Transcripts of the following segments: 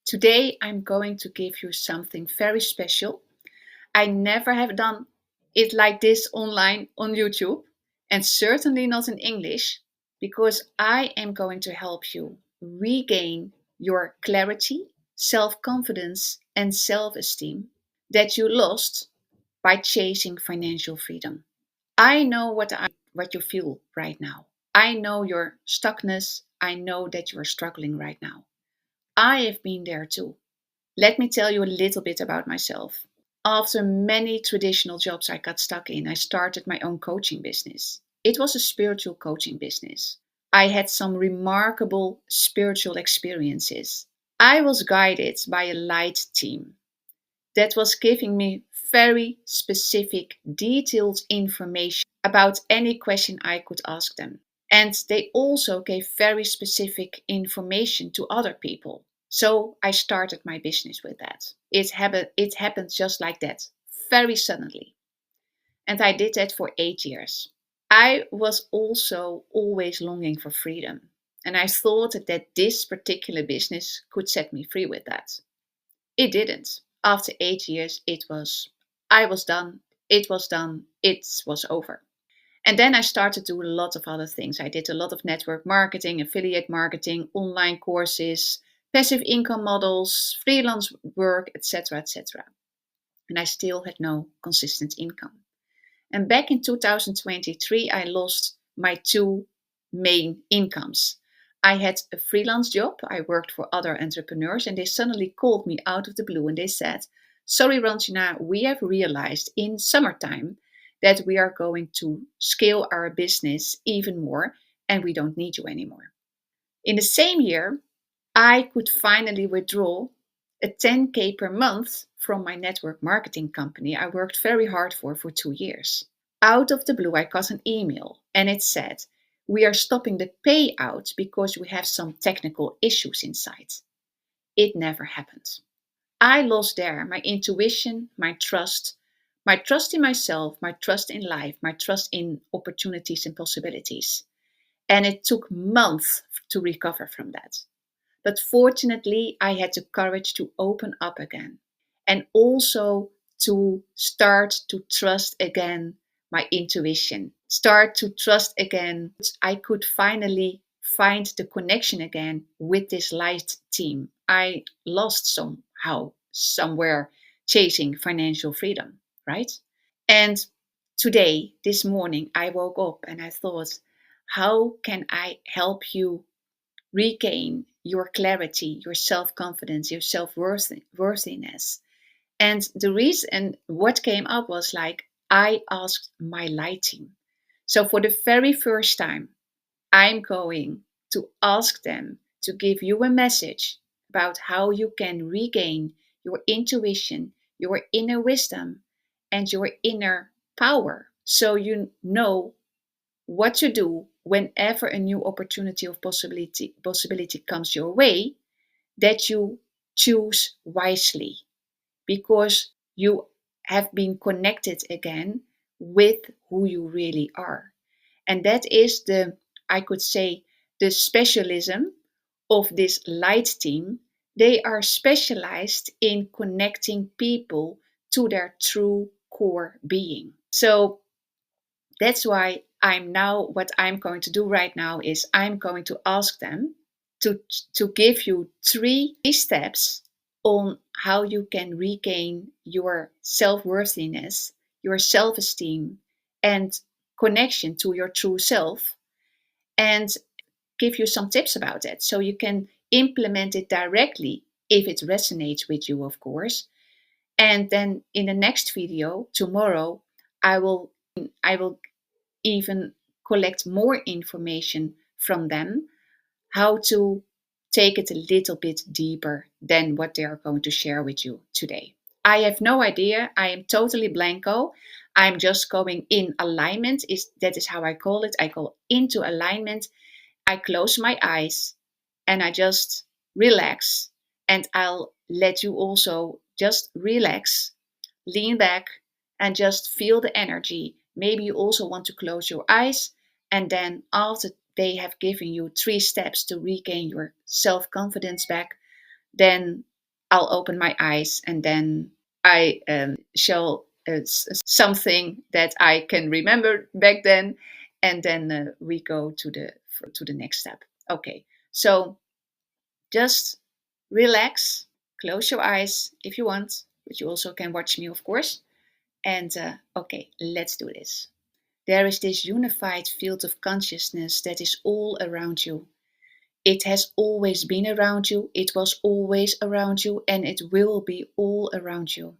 Today I'm going to give you something very special. I never have done it like this online on YouTube, and certainly not in English, because I am going to help you regain your clarity, self confidence, and self esteem that you lost by chasing financial freedom. I know what you feel right now. I know your stuckness. I know that you are struggling right now. I have been there too. Let me tell you a little bit about myself. After many traditional jobs I got stuck in, I started my own coaching business. It was a spiritual coaching business. I had some remarkable spiritual experiences. I was guided by a light team that was giving me very specific, detailed information about any question I could ask them. And they also gave very specific information to other people. So I started my business with that. It happened just like that, very suddenly. And I did that for 8 years. I was also always longing for freedom. And I thought that this particular business could set me free with that. It didn't. After 8 years, I was done. It was done. It was over. And then I started to do a lot of other things. I did a lot of network marketing, affiliate marketing, online courses, passive income models, freelance work, etc., etc. And I still had no consistent income. And back in 2023, I lost my two main incomes. I had a freelance job. I worked for other entrepreneurs, and they suddenly called me out of the blue and they said, "Sorry, Ranjana, we have realized in summertime that we are going to scale our business even more and we don't need you anymore." In the same year, I could finally withdraw a 10K per month from my network marketing company I worked very hard for 2 years. Out of the blue, I got an email and it said, "We are stopping the payout because we have some technical issues inside." It never happened. I lost there my intuition, my trust in myself, my trust in life, my trust in opportunities and possibilities. And it took months to recover from that. But fortunately, I had the courage to open up again and also to start to trust again my intuition, start to trust again. I could finally find the connection again with this light team. I lost somehow, somewhere, chasing financial freedom, right? And today, this morning, I woke up and I thought, how can I help you regain your clarity, your self confidence, your self worthiness? And the reason, what came up was like, I asked my light team. So for the very first time, I'm going to ask them to give you a message about how you can regain your intuition, your inner wisdom, and your inner power. So you know what to do whenever a new opportunity of possibility comes your way, that you choose wisely because you have been connected again with who you really are. And that is I could say, the specialism of this light team. They are specialized in connecting people to their true core being. So that's why what I'm going to do right now is I'm going to ask them to, to give you 3 steps on how you can regain your self-worthiness, your self-esteem, and connection to your true self, and give you some tips about it so you can implement it directly if it resonates with you, of course. And then in the next video tomorrow, I will even collect more information from them, how to take it a little bit deeper than what they are going to share with you today. I have no idea. I am totally blanco. I'm just going in alignment. That is how I call it. I go into alignment. I close my eyes and I just relax. And I'll let you also just relax, lean back, and just feel the energy. Maybe you also want to close your eyes. And then, after they have given you 3 steps to regain your self confidence back, then I'll open my eyes and then I shall something that I can remember back then, and then we go to the next step. Okay, so just relax, close your eyes if you want, but you also can watch me, of course. And okay, let's do this. There is this unified field of consciousness that is all around you. It has always been around you, it was always around you, and it will be all around you.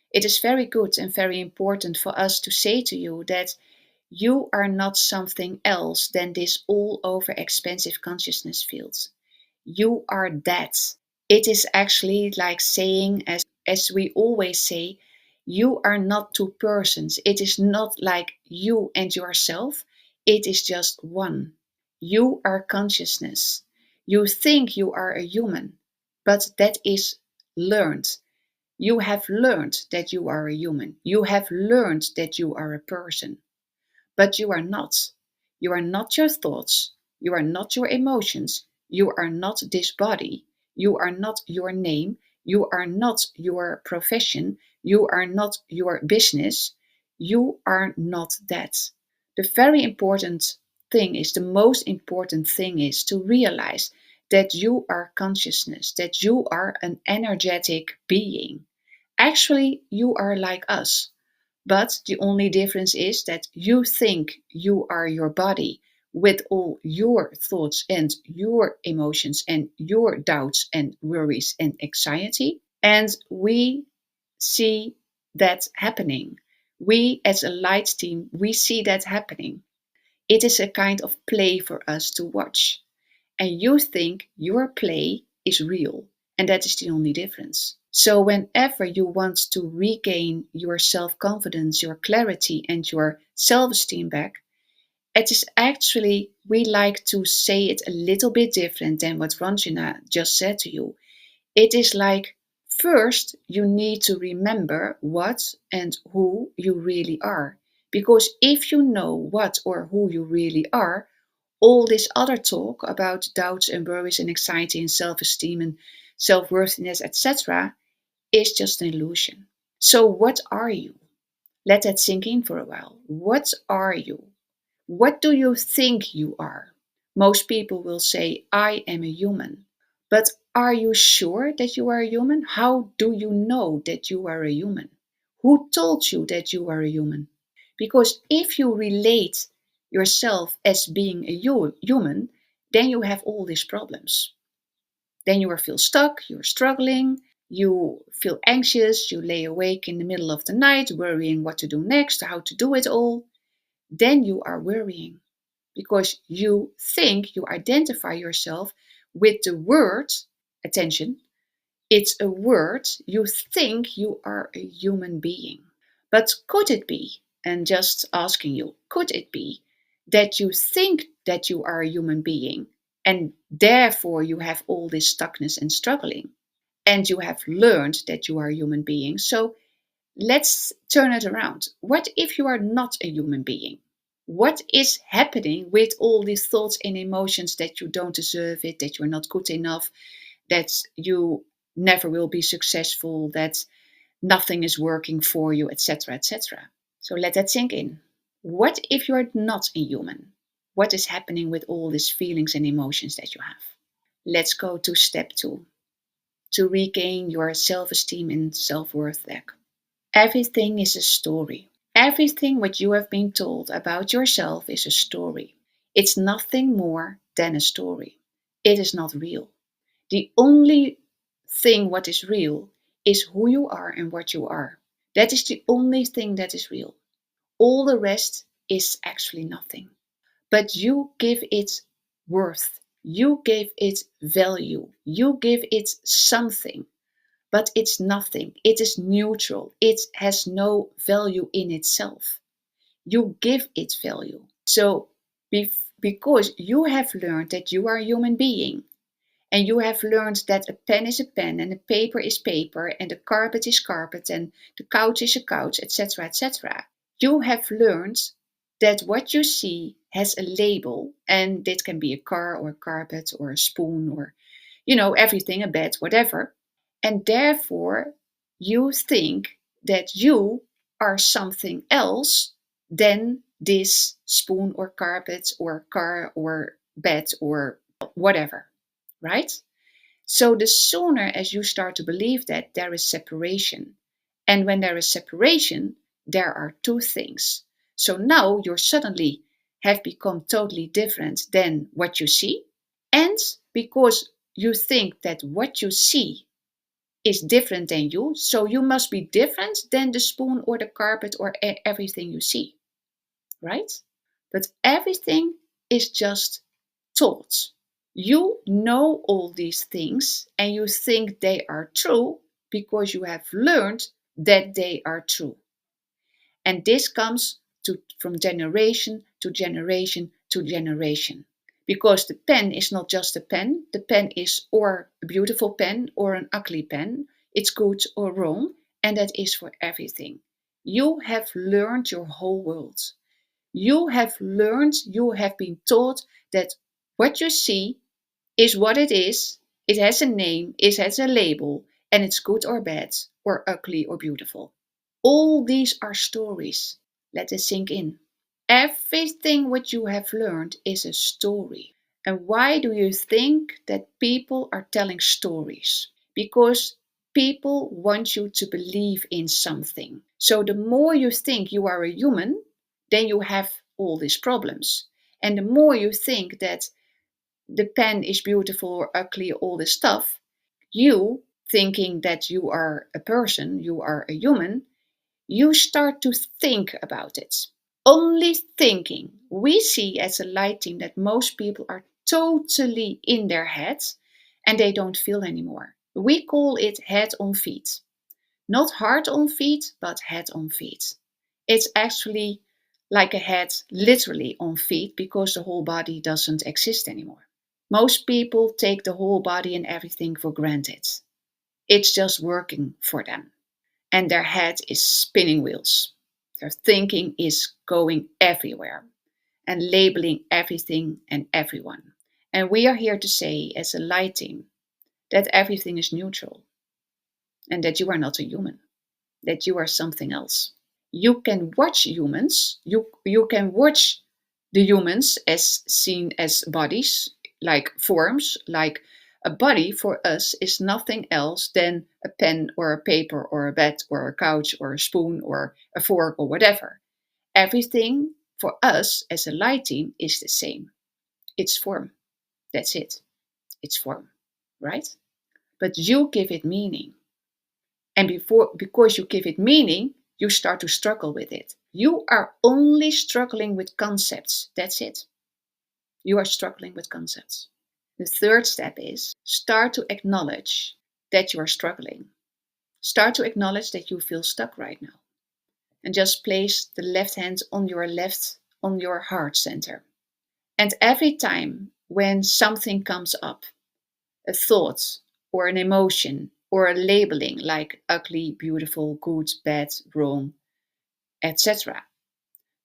It is very good and very important for us to say to you that you are not something else than this all over expansive consciousness field. You are that. It is actually like saying, as we always say, you are not two persons. It is not like you and yourself. It is just one. You are consciousness. You think you are a human, but that is learned. You have learned that you are a human. You have learned that you are a person. But you are not. You are not your thoughts. You are not your emotions. You are not this body. You are not your name. You are not your profession. You are not your business. You are not that. The very important thing is, the most important thing is to realize that you are consciousness, that you are an energetic being. Actually, you are like us. But the only difference is that you think you are your body with all your thoughts and your emotions and your doubts and worries and anxiety. And we see that happening. We, as a light team, we see that happening. It is a kind of play for us to watch. And you think your play is real. And that is the only difference. So, whenever you want to regain your self confidence, your clarity, and your self esteem back, it is actually, we like to say it a little bit different than what Ranjana just said to you. It is like, first, you need to remember what and who you really are. Because if you know what or who you really are, all this other talk about doubts and worries and anxiety and self esteem and self worthiness, etc., is just an illusion. So, what are you? Let that sink in for a while. What are you? What do you think you are? Most people will say, I am a human. But are you sure that you are a human? How do you know that you are a human? Who told you that you are a human? Because if you relate yourself as being a human, then you have all these problems. Then you feel stuck, you're struggling, you feel anxious, you lay awake in the middle of the night worrying what to do next, how to do it all. Then you are worrying because you think you identify yourself with the word attention. It's a word. You think you are a human being. But could it be, and just asking you, could it be that you think that you are a human being and therefore you have all this stuckness and struggling and you have learned that you are a human being? So let's turn it around. What if you are not a human being? What is happening with all these thoughts and emotions that you don't deserve it, that you're not good enough, that you never will be successful, that nothing is working for you, etc., etc.? So let that sink in. What if you're not a human? What is happening with all these feelings and emotions that you have? Let's go to step 2 to regain your self esteem and self worth back. Everything is a story. Everything what you have been told about yourself is a story. It's nothing more than a story. It is not real. The only thing what is real is who you are and what you are. That is the only thing that is real. All the rest is actually nothing. But you give it worth. You give it value. You give it something. But it's nothing. It is neutral. It has no value in itself. You give it value. So, because you have learned that you are a human being, and you have learned that a pen is a pen, and a paper is paper, and a carpet is carpet, and the couch is a couch, etc., etc., you have learned that what you see has a label, and it can be a car or a carpet or a spoon or, everything, a bed, whatever. And therefore, you think that you are something else than this spoon or carpet or car or bed or whatever, right? So the sooner as you start to believe that, there is separation. And when there is separation, there are two things. So now you suddenly have become totally different than what you see. And because you think that what you see is different than you, so you must be different than the spoon or the carpet or everything you see, right? But everything is just thoughts. You know all these things and you think they are true because you have learned that they are true. And this comes from generation to generation to generation. Because the pen is not just a pen, the pen is or a beautiful pen or an ugly pen, it's good or wrong, and that is for everything. You have learned your whole world. You have learned, you have been taught that what you see is what it has a name, it has a label, and it's good or bad, or ugly or beautiful. All these are stories. Let it sink in. Everything what you have learned is a story. And why do you think that people are telling stories? Because people want you to believe in something. So the more you think you are a human, then you have all these problems. And the more you think that the pen is beautiful or ugly, all this stuff, you thinking that you are a person, you are a human, you start to think about it. Only thinking. We see as a light team that most people are totally in their heads and they don't feel anymore. We call it head on feet. Not heart on feet, but head on feet. It's actually like a head literally on feet because the whole body doesn't exist anymore. Most people take the whole body and everything for granted. It's just working for them. And their head is spinning wheels. Their thinking is going everywhere and labeling everything and everyone. And we are here to say, as a light team, that everything is neutral and that you are not a human, that you are something else. You can watch humans, you can watch the humans as seen as bodies, like forms, like a body for us is nothing else than a pen or a paper or a bed or a couch or a spoon or a fork or whatever. Everything for us as a light team is the same. It's form. That's it. It's form, right? But you give it meaning. And because you give it meaning, you start to struggle with it. You are only struggling with concepts. That's it. You are struggling with concepts. The third step is start to acknowledge that you are struggling. Start to acknowledge that you feel stuck right now. And just place the left hand on your heart center. And every time when something comes up, a thought or an emotion or a labeling like ugly, beautiful, good, bad, wrong, etc.,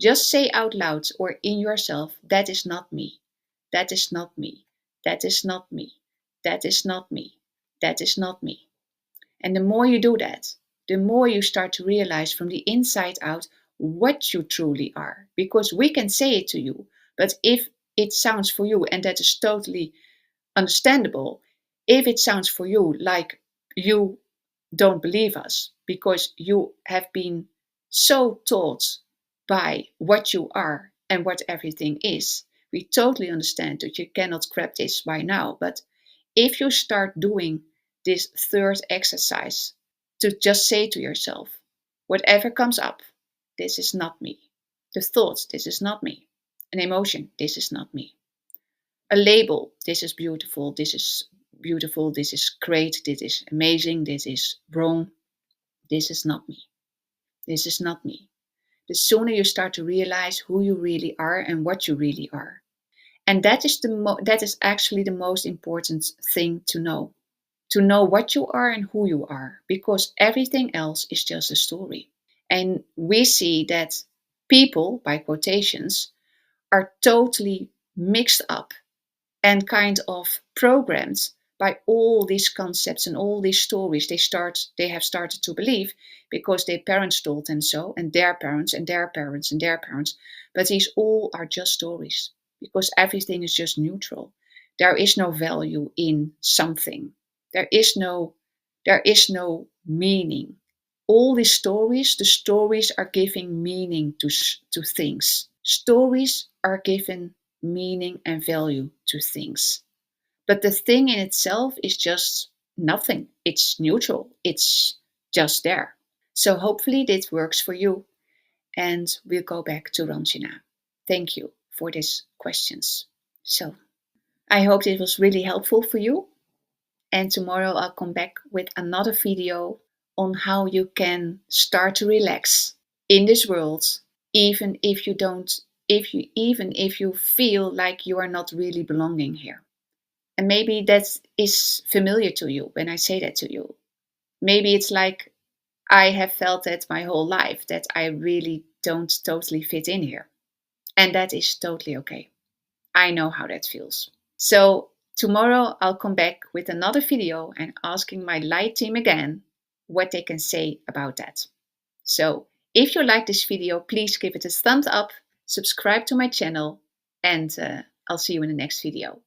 just say out loud or in yourself, that is not me. That is not me. That is not me. That is not me. That is not me. And the more you do that, the more you start to realize from the inside out what you truly are. Because we can say it to you, but if it sounds for you, and that is totally understandable, if it sounds for you like you don't believe us because you have been so taught by what you are and what everything is, we totally understand that you cannot grab this by now. But if you start doing this third exercise, to just say to yourself, whatever comes up, this is not me. The thoughts, this is not me. An emotion, this is not me. A label, this is beautiful, this is beautiful, this is great, this is amazing, this is wrong. This is not me. This is not me. The sooner you start to realize who you really are and what you really are. And that is actually the most important thing to know. To know what you are and who you are, because everything else is just a story. And we see that people, by quotations, are totally mixed up and kind of programmed by all these concepts and all these stories they have started to believe because their parents told them so, and their parents and their parents and their parents. But these all are just stories because everything is just neutral. There is no value in something. There is no meaning. All these stories, the stories are giving meaning to things. Stories are given meaning and value to things. But the thing in itself is just nothing. It's neutral. It's just there. So hopefully this works for you. And we'll go back to Ranjana. Thank you for these questions. So I hope it was really helpful for you. And tomorrow I'll come back with another video on how you can start to relax in this world, even if you don't, even if you feel like you are not really belonging here. And maybe that is familiar to you when I say that to you. Maybe it's like I have felt that my whole life, that I really don't totally fit in here. And that is totally okay. I know how that feels. So tomorrow I'll come back with another video and asking my light team again what they can say about that. So if you like this video, please give it a thumbs up, subscribe to my channel, and I'll see you in the next video.